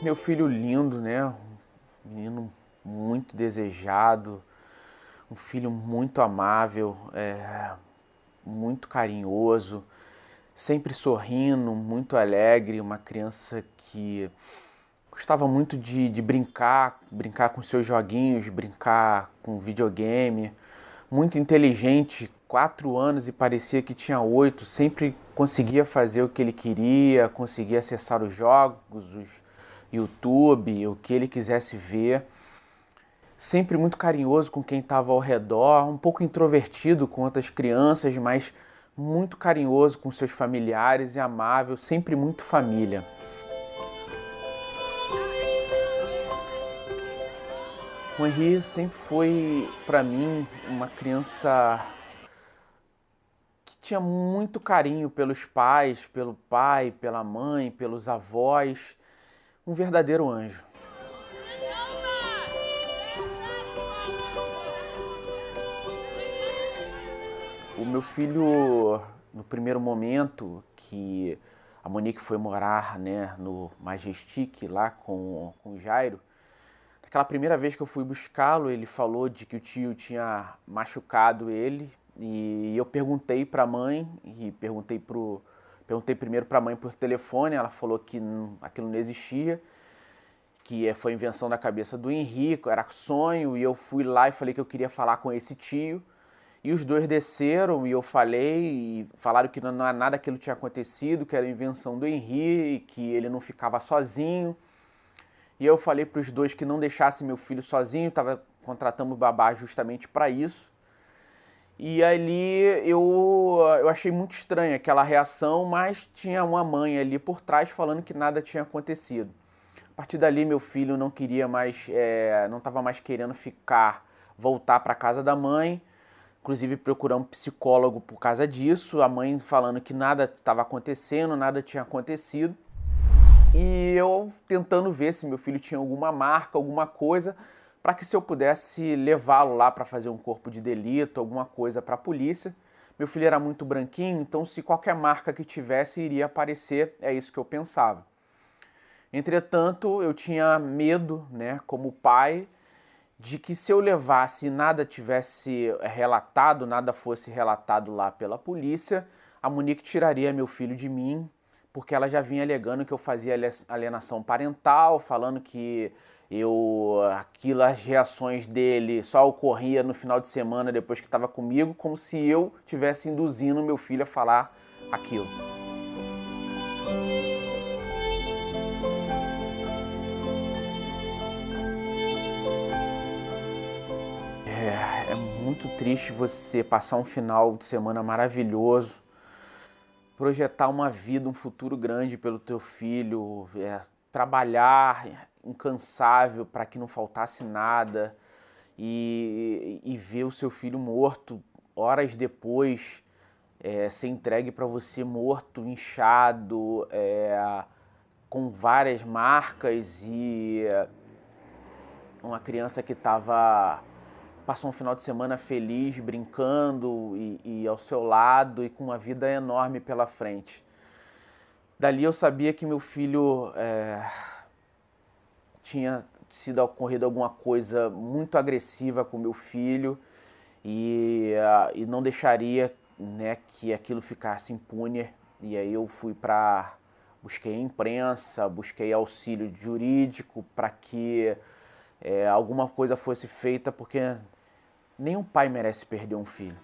Meu filho lindo, né? Um menino muito desejado, um filho muito amável, muito carinhoso, sempre sorrindo, muito alegre, uma criança que gostava muito de brincar com seus joguinhos, brincar com videogame, muito inteligente, 4 anos e parecia que tinha 8, sempre conseguia fazer o que ele queria, conseguia acessar os jogos, os YouTube, o que ele quisesse ver. Sempre muito carinhoso com quem estava ao redor, um pouco introvertido com outras crianças, mas muito carinhoso com seus familiares e amável, sempre muito família. O Henri sempre foi, para mim, uma criança que tinha muito carinho pelos pais, pelo pai, pela mãe, pelos avós, um verdadeiro anjo. O meu filho, no primeiro momento que a Monique foi morar, né, no Majestic, lá com o Jairo, naquela primeira vez que eu fui buscá-lo, ele falou de que o tio tinha machucado ele, e eu perguntei para a mãe, e perguntei primeiro para a mãe por telefone, ela falou que aquilo não existia, que foi invenção da cabeça do Henrique, era sonho, e eu fui lá e falei que eu queria falar com esse tio. E os dois desceram e eu falei, e falaram que não há nada que tinha acontecido, que era invenção do Henrique, que ele não ficava sozinho. E eu falei para os dois que não deixassem meu filho sozinho, estava contratando o babá justamente para isso. E ali eu achei muito estranha aquela reação, mas tinha uma mãe ali por trás falando que nada tinha acontecido. A partir dali meu filho não queria mais, não estava mais querendo voltar para a casa da mãe. Inclusive procurar um psicólogo por causa disso, a mãe falando que nada estava acontecendo, nada tinha acontecido. E eu tentando ver se meu filho tinha alguma marca, alguma coisa, para que se eu pudesse levá-lo lá para fazer um corpo de delito, alguma coisa para a polícia. Meu filho era muito branquinho, então se qualquer marca que tivesse iria aparecer, é isso que eu pensava. Entretanto, eu tinha medo, né, como pai, de que se eu levasse e nada tivesse relatado, nada fosse relatado lá pela polícia, a Monique tiraria meu filho de mim, porque ela já vinha alegando que eu fazia alienação parental, falando que as reações dele só ocorria no final de semana depois que estava comigo, como se eu tivesse induzindo meu filho a falar aquilo. É muito triste você passar um final de semana maravilhoso, projetar uma vida, um futuro grande pelo teu filho, trabalhar incansável para que não faltasse nada e ver o seu filho morto horas depois, ser entregue para você morto, inchado, com várias marcas e uma criança que passou um final de semana feliz, brincando e ao seu lado e com uma vida enorme pela frente. Dali eu sabia que meu filho tinha sido ocorrido alguma coisa muito agressiva com meu filho e não deixaria, né, que aquilo ficasse impune. E aí eu busquei imprensa, busquei auxílio jurídico para que alguma coisa fosse feita, porque nenhum pai merece perder um filho.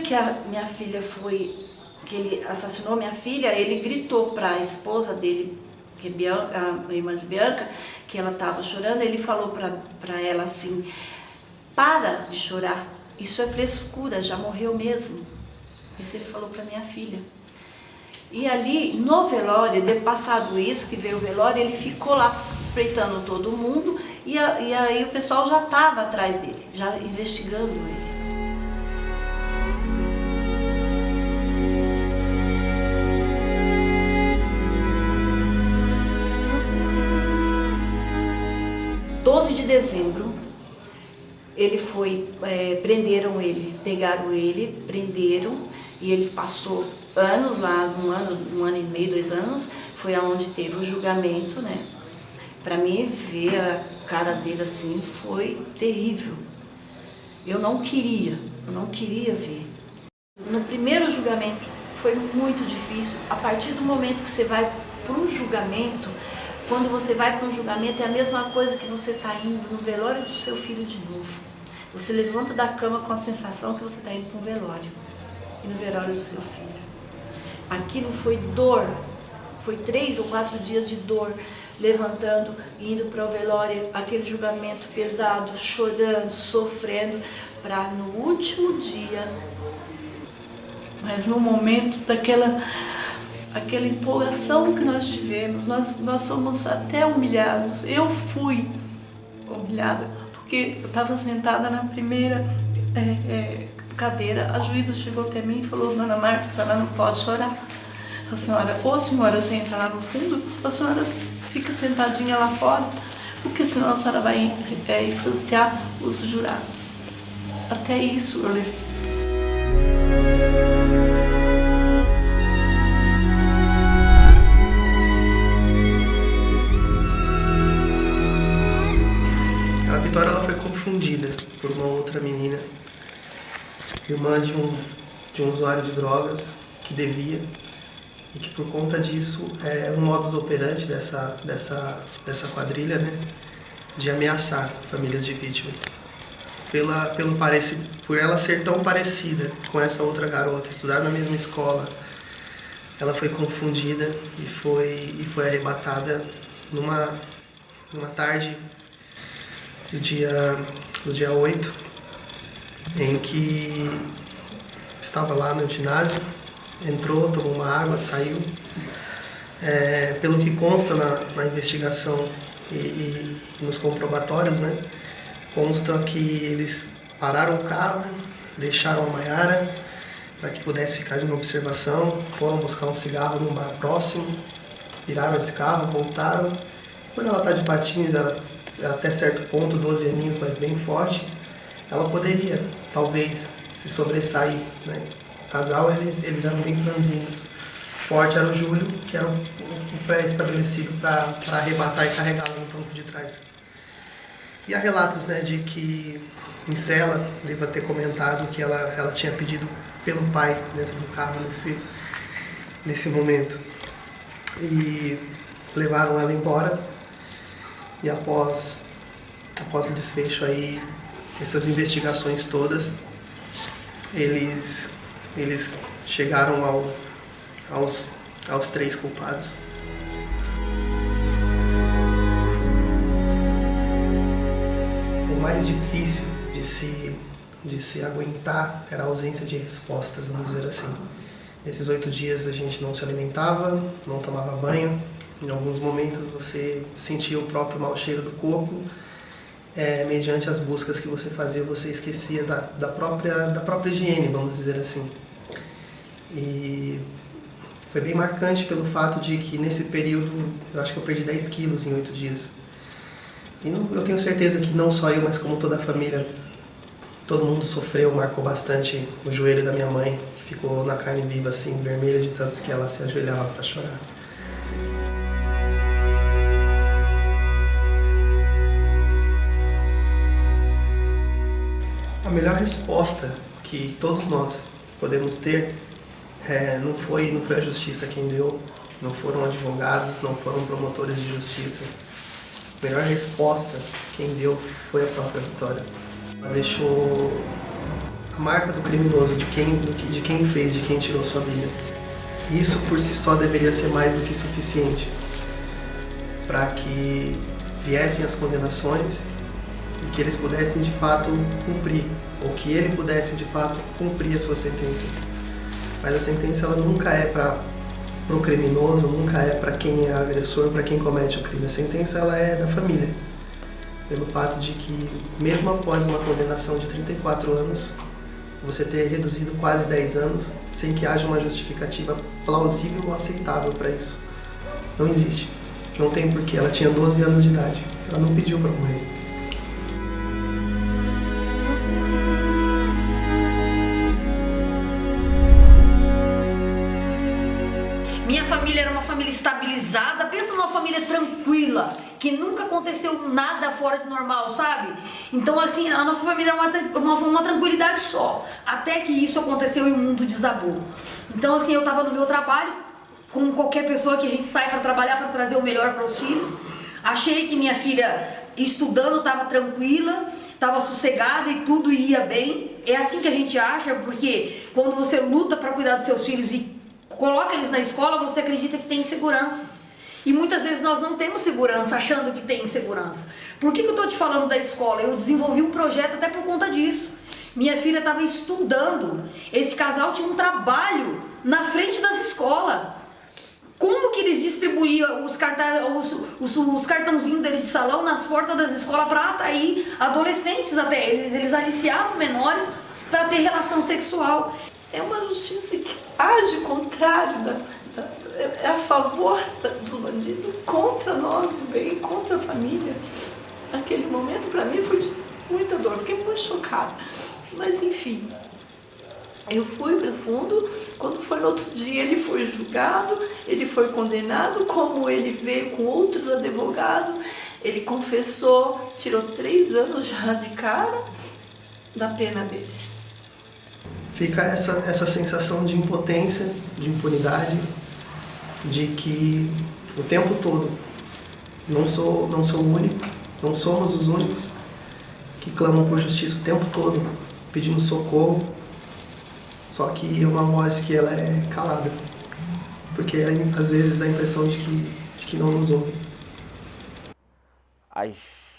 Que a minha filha que ele assassinou minha filha, ele gritou para a esposa dele, que é Bianca, a irmã de Bianca, que ela estava chorando, ele falou para ela assim: para de chorar, isso é frescura, já morreu mesmo. Isso ele falou para minha filha. E ali, no velório, de passado isso, que veio o velório, ele ficou lá espreitando todo mundo e aí o pessoal já estava atrás dele, já investigando ele. Em 12 de dezembro, ele foi, prenderam ele, pegaram ele, prenderam, e ele passou anos lá, um ano e meio, 2 anos, foi aonde teve o julgamento, né? Para mim, ver a cara dele assim foi terrível. Eu não queria ver. No primeiro julgamento foi muito difícil. A partir do momento que você vai para um julgamento, quando você vai para um julgamento é a mesma coisa que você está indo no velório do seu filho de novo. Você levanta da cama com a sensação que você está indo para um velório. E no velório do seu filho. Aquilo foi dor, foi 3 ou 4 dias de dor, levantando, indo para o velório, aquele julgamento pesado, chorando, sofrendo, para no último dia, mas no momento aquela empolgação que nós tivemos, nós somos até humilhados. Eu fui humilhada, porque eu estava sentada na primeira cadeira, a juíza chegou até mim e falou: Dona Marta, a senhora não pode chorar. Ou a senhora senta lá no fundo, ou a senhora fica sentadinha lá fora, porque senão a senhora vai influenciar os jurados. Até isso eu levei. A Vitória ela foi confundida por uma outra menina, irmã de um usuário de drogas que devia, e que por conta disso é um modus operandi dessa quadrilha, né, de ameaçar famílias de vítima. Por ela ser tão parecida com essa outra garota, estudar na mesma escola, ela foi confundida e foi arrebatada numa tarde do dia 8, em que estava lá no ginásio, entrou, tomou uma água, saiu. Pelo que consta na investigação e nos comprobatórios, né, consta que eles pararam o carro, deixaram a Maiara para que pudesse ficar em observação, foram buscar um cigarro num bar próximo, viraram esse carro, voltaram. Quando ela está de patins, ela até certo ponto, 12 aninhos, mas bem forte, ela poderia, talvez, se sobressair, né? O casal, eles eram bem franzinos. Forte era o Júlio, que era o pé estabelecido para arrebatar e carregá-la no banco de trás. E há relatos, né, de que em cela, deva ter comentado que ela tinha pedido pelo pai dentro do carro nesse momento. E levaram ela embora. E após o desfecho aí, essas investigações todas, eles chegaram aos 3 culpados. O mais difícil de se aguentar era a ausência de respostas, vamos dizer assim. Nesses 8 dias a gente não se alimentava, não tomava banho. Em alguns momentos você sentia o próprio mau cheiro do corpo. Mediante as buscas que você fazia, você esquecia da própria higiene, vamos dizer assim. E foi bem marcante pelo fato de que nesse período, eu acho que eu perdi 10 quilos em 8 dias. E eu tenho certeza que não só eu, mas como toda a família, todo mundo sofreu, marcou bastante o joelho da minha mãe, que ficou na carne viva, assim, vermelha de tanto que ela se ajoelhava para chorar. A melhor resposta que todos nós podemos ter não foi a justiça quem deu, não foram advogados, não foram promotores de justiça. A melhor resposta quem deu foi a própria Vitória. Ela deixou a marca do criminoso, de quem fez, de quem tirou sua vida. Isso por si só deveria ser mais do que suficiente para que viessem as condenações e que eles pudessem de fato cumprir, ou que ele pudesse de fato cumprir a sua sentença. Mas a sentença ela nunca é para o criminoso, nunca é para quem é agressor, para quem comete o crime. A sentença ela é da família, pelo fato de que, mesmo após uma condenação de 34 anos, você ter reduzido quase 10 anos sem que haja uma justificativa plausível ou aceitável para isso. Não existe. Não tem porquê. Ela tinha 12 anos de idade. Ela não pediu para morrer. Minha família era uma família estabilizada, pensa numa família tranquila, que nunca aconteceu nada fora de normal, sabe? Então assim, a nossa família era uma tranquilidade só, até que isso aconteceu e o mundo desabou. Então assim, eu tava no meu trabalho, como qualquer pessoa que a gente sai para trabalhar para trazer o melhor para os filhos. Achei que minha filha estudando estava tranquila, estava sossegada e tudo ia bem. É assim que a gente acha, porque quando você luta para cuidar dos seus filhos e coloca eles na escola, você acredita que tem segurança. E muitas vezes nós não temos segurança, achando que tem segurança. Por que eu estou te falando da escola? Eu desenvolvi um projeto até por conta disso. Minha filha estava estudando, esse casal tinha um trabalho na frente das escolas. Como que eles distribuíam os cartãozinhos dele de salão nas portas das escolas para atrair adolescentes até eles? Eles aliciavam menores para ter relação sexual. É uma justiça que age contrário, é a favor do bandido, contra nós, o bem, contra a família. Aquele momento para mim foi de muita dor, fiquei muito chocada. Mas enfim, eu fui para o fundo. Quando foi no outro dia ele foi julgado, ele foi condenado, como ele veio com outros advogados, ele confessou, tirou 3 anos já de cara da pena dele. Fica essa sensação de impotência, de impunidade, de que o tempo todo não sou o único, não somos os únicos que clamam por justiça o tempo todo, pedindo socorro, só que é uma voz que ela é calada, porque às vezes dá a impressão de que não nos ouve. As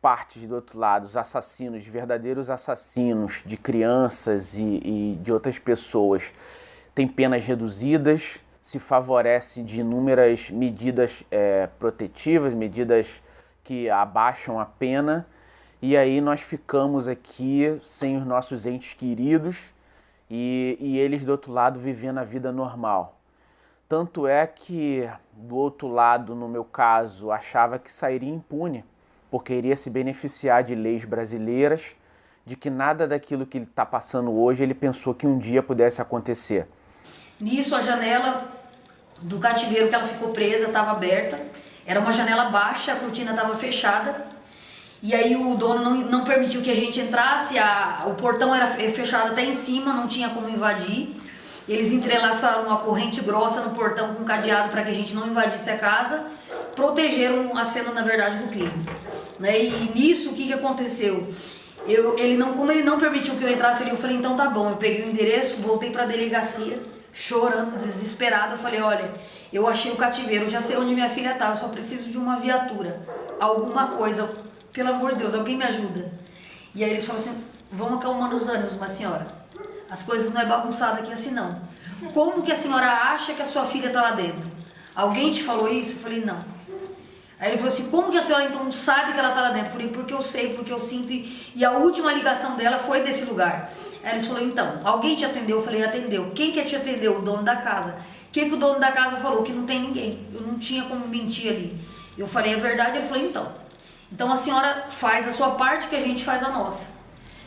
partes do outro lado, os assassinos, verdadeiros assassinos de crianças e de outras pessoas, têm penas reduzidas, se favorece de inúmeras medidas protetivas, medidas que abaixam a pena, e aí nós ficamos aqui sem os nossos entes queridos e eles do outro lado vivendo a vida normal. Tanto é que do outro lado, no meu caso, achava que sairia impune, porque iria se beneficiar de leis brasileiras, de que nada daquilo que ele está passando hoje, ele pensou que um dia pudesse acontecer. Nisso, a janela do cativeiro que ela ficou presa estava aberta, era uma janela baixa, a cortina estava fechada, e aí o dono não permitiu que a gente entrasse, o portão era fechado até em cima, não tinha como invadir. Eles entrelaçaram uma corrente grossa no portão com cadeado para que a gente não invadisse a casa, protegeram a cena, na verdade, do crime. Né? E nisso, o que aconteceu? Como ele não permitiu que eu entrasse ali, eu falei, então tá bom. Eu peguei o endereço, voltei para a delegacia, chorando, desesperado. Eu falei, olha, eu achei o cativeiro, eu já sei onde minha filha está, eu só preciso de uma viatura, alguma coisa, pelo amor de Deus, alguém me ajuda. E aí eles falaram assim, vamos acalmando os ânimos, minha senhora. As coisas não é bagunçada aqui assim não. Como que a senhora acha que a sua filha está lá dentro? Alguém te falou isso? Eu falei, não. Aí ele falou assim, como que a senhora então sabe que ela está lá dentro? Eu falei, porque eu sei, porque eu sinto, e a última ligação dela foi desse lugar. Aí eles falaram, então, alguém te atendeu? Eu falei, atendeu. Quem que te atendeu? O dono da casa. O que o dono da casa falou? Que não tem ninguém. Eu não tinha como mentir ali. Eu falei a verdade, ele falou, então a senhora faz a sua parte que a gente faz a nossa.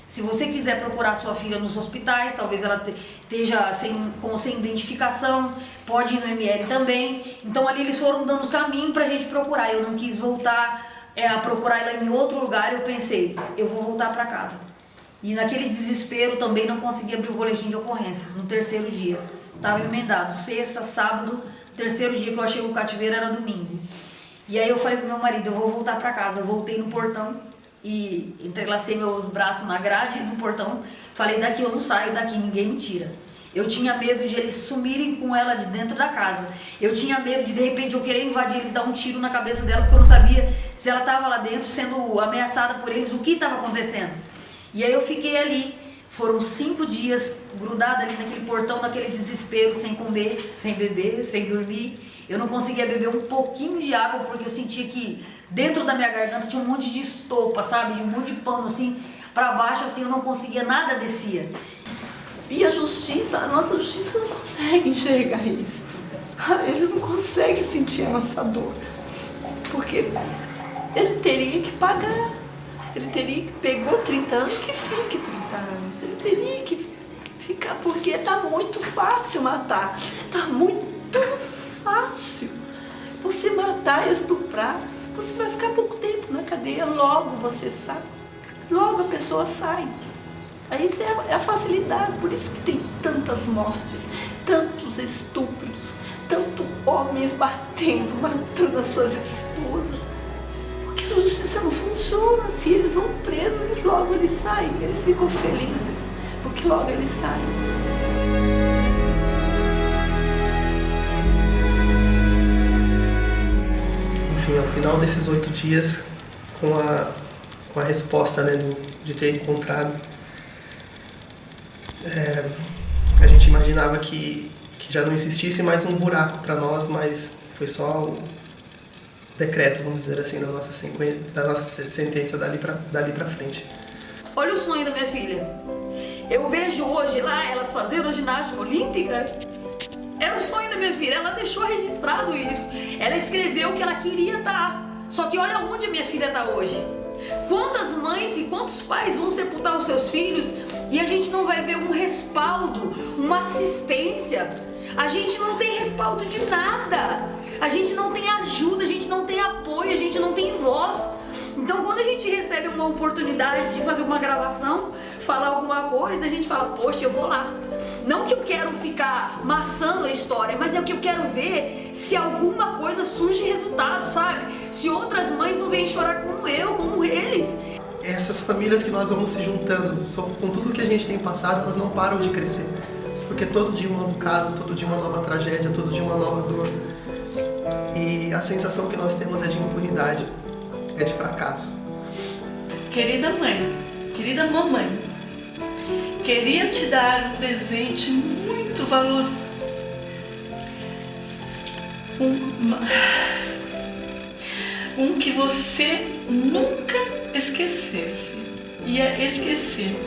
Se você quiser procurar sua filha nos hospitais, talvez ela esteja sem identificação, pode ir no ML também. Então ali eles foram dando caminho pra gente procurar. Eu não quis voltar a procurar ela em outro lugar, eu pensei, eu vou voltar pra casa. E naquele desespero também não consegui abrir o boletim de ocorrência, no 3º dia. Estava emendado, sexta, sábado, 3º dia que eu achei o cativeiro era domingo. E aí eu falei pro meu marido, eu vou voltar pra casa. Eu voltei no portão e entrelacei meus braços na grade do portão, falei, daqui eu não saio, daqui ninguém me tira. Eu tinha medo de eles sumirem com ela de dentro da casa. Eu tinha medo de repente eu querer invadir eles, dar um tiro na cabeça dela, porque eu não sabia se ela estava lá dentro sendo ameaçada por eles, o que estava acontecendo. E aí eu fiquei ali, Foram 5 dias grudada ali naquele portão, naquele desespero, sem comer, sem beber, sem dormir. Eu não conseguia beber um pouquinho de água porque eu sentia que dentro da minha garganta tinha um monte de estopa, sabe? Um monte de pano assim, pra baixo assim, eu não conseguia, nada descia. E a justiça, a nossa justiça não consegue enxergar isso. Eles não conseguem sentir a nossa dor. Porque ele teria que pagar. Ele teria que, pegou 30 anos, que fique 30 anos. Ele teria que ficar, porque está muito fácil matar. Está muito fácil. Você matar e estuprar, você vai ficar pouco tempo na cadeia, logo você sai. Logo a pessoa sai. Aí isso é a facilidade, por isso que tem tantas mortes, tantos estupros, tantos homens batendo, matando as suas esposas. Porque a justiça não funciona. Se eles vão presos, logo eles saem. Eles ficam felizes, porque logo eles saem. Enfim, ao final desses 8 dias, com a resposta, né, de ter encontrado, a gente imaginava que já não existisse mais um buraco para nós, mas foi só o decreto, vamos dizer assim, da nossa sentença dali para frente. Olha o sonho da minha filha. Eu vejo hoje lá elas fazendo a ginástica olímpica. Era o sonho da minha filha, ela deixou registrado isso. Ela escreveu que ela queria estar. Só que olha onde minha filha está hoje. Quantas mães e quantos pais vão sepultar os seus filhos e a gente não vai ver um respaldo, uma assistência? A gente não tem respaldo de nada. A gente não tem ajuda, a gente não tem apoio, a gente não tem voz. Então quando a gente recebe uma oportunidade de fazer uma gravação, falar alguma coisa, a gente fala, poxa, eu vou lá. Não que eu quero ficar maçando a história, mas é o que eu quero ver se alguma coisa surge resultado, sabe? Se outras mães não vêm chorar como eu, como eles. Essas famílias que nós vamos se juntando, com tudo que a gente tem passado, elas não param de crescer. Porque todo dia um novo caso, todo dia uma nova tragédia, todo dia uma nova dor. E a sensação que nós temos é de impunidade, é de fracasso. Querida mãe, querida mamãe, queria te dar um presente muito valoroso. Um que você nunca esquecesse. Ia esquecer.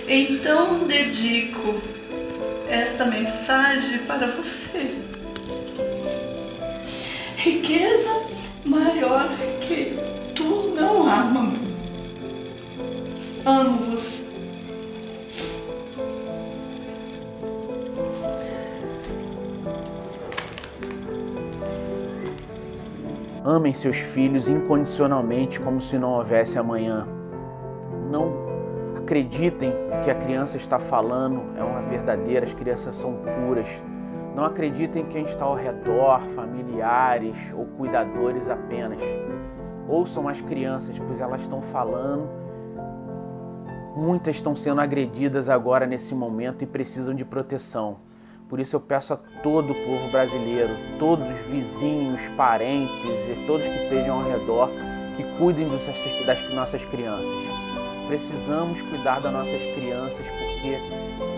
Então dedico esta mensagem para você. Riqueza maior que tu não há, mamãe. Amo você. Amem seus filhos incondicionalmente como se não houvesse amanhã. Não acreditem que a criança está falando é uma verdadeira, as crianças são puras. Não acreditem que a gente está ao redor, familiares ou cuidadores apenas. Ouçam as crianças, pois elas estão falando. Muitas estão sendo agredidas agora nesse momento e precisam de proteção. Por isso eu peço a todo o povo brasileiro, todos os vizinhos, parentes e todos que estejam ao redor, que cuidem das nossas crianças. Precisamos cuidar das nossas crianças porque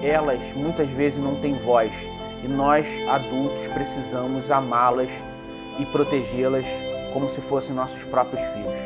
elas muitas vezes não têm voz. E nós, adultos, precisamos amá-las e protegê-las como se fossem nossos próprios filhos.